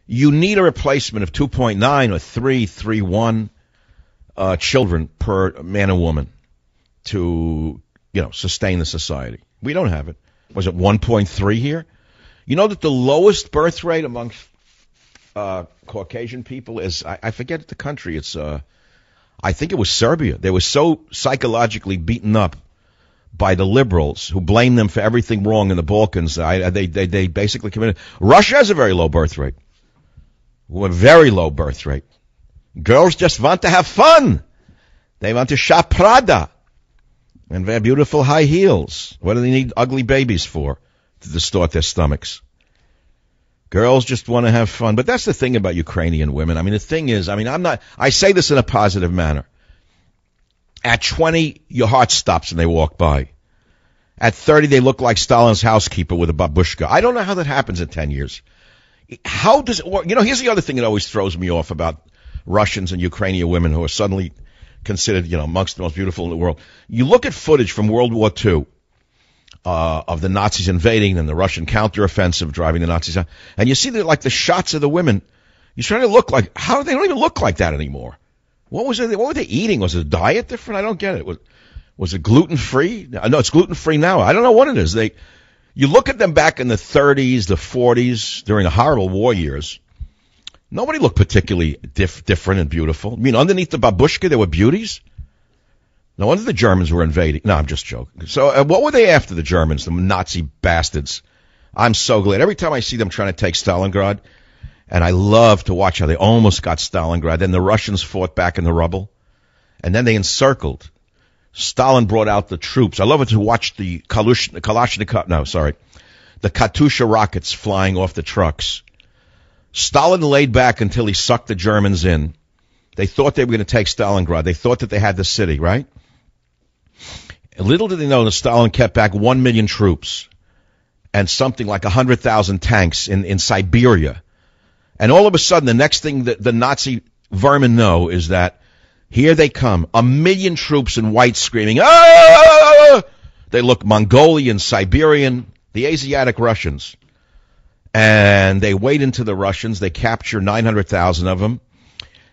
you need a replacement of 2.9 or 3.31 children per man and woman to, sustain the society. We don't have it. Was it 1.3 here? You know that the lowest birth rate amongst Caucasian people is, I forget the country, it's, I think it was Serbia. They were so psychologically beaten up by the liberals who blame them for everything wrong in the Balkans. They basically committed. Russia has a very low birth rate. A very low birth rate. Girls just want to have fun. They want to shop Prada and wear beautiful high heels. What do they need ugly babies for? To distort their stomachs. Girls just want to have fun. But that's the thing about Ukrainian women. I mean, the thing is, I say this in a positive manner. At 20, your heart stops and they walk by. At 30, they look like Stalin's housekeeper with a babushka. I don't know how that happens in 10 years. How does it work? Here's the other thing that always throws me off about Russians and Ukrainian women who are suddenly considered, amongst the most beautiful in the world. You look at footage from World War II of the Nazis invading and the Russian counteroffensive driving the Nazis out, and you see the shots of the women. You're trying to look like, how they don't even look like that anymore. What were they eating? Was the diet different? I don't get it. Was it gluten-free? No, it's gluten-free now. I don't know what it is. You look at them back in the 30s, the 40s, during the horrible war years. Nobody looked particularly different and beautiful. I mean, underneath the babushka, there were beauties. No wonder the Germans were invading. No, I'm just joking. So what were they after, the Germans, the Nazi bastards? I'm so glad. Every time I see them trying to take Stalingrad, and I love to watch how they almost got Stalingrad. Then the Russians fought back in the rubble. And then they encircled. Stalin brought out the troops. I love it to watch the the Katyusha rockets flying off the trucks. Stalin laid back until he sucked the Germans in. They thought they were going to take Stalingrad. They thought that they had the city, right? And little did they know that Stalin kept back 1 million troops and something like 100,000 tanks in Siberia. And all of a sudden, the next thing that the Nazi vermin know is that here they come, 1 million troops in white screaming, ah! They look Mongolian, Siberian, the Asiatic Russians. And they wade into the Russians. They capture 900,000 of them.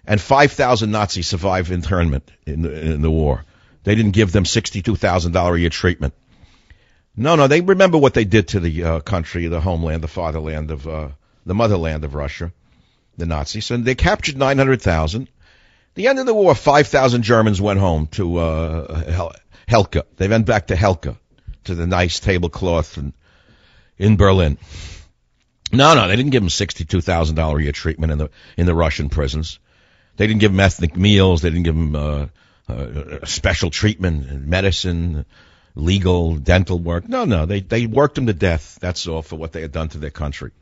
And 5,000 Nazis survive internment in the war. They didn't give them $62,000 a year treatment. No, they remember what they did to the country, the homeland, the fatherland of the motherland of Russia, the Nazis. And they captured 900,000. The end of the war, 5,000 Germans went home to Helka. They went back to Helka, to the nice tablecloth in Berlin. No, they didn't give them $62,000 a year treatment in the Russian prisons. They didn't give them ethnic meals. They didn't give them special treatment, medicine, legal, dental work. No, they worked them to death. That's all for what they had done to their country.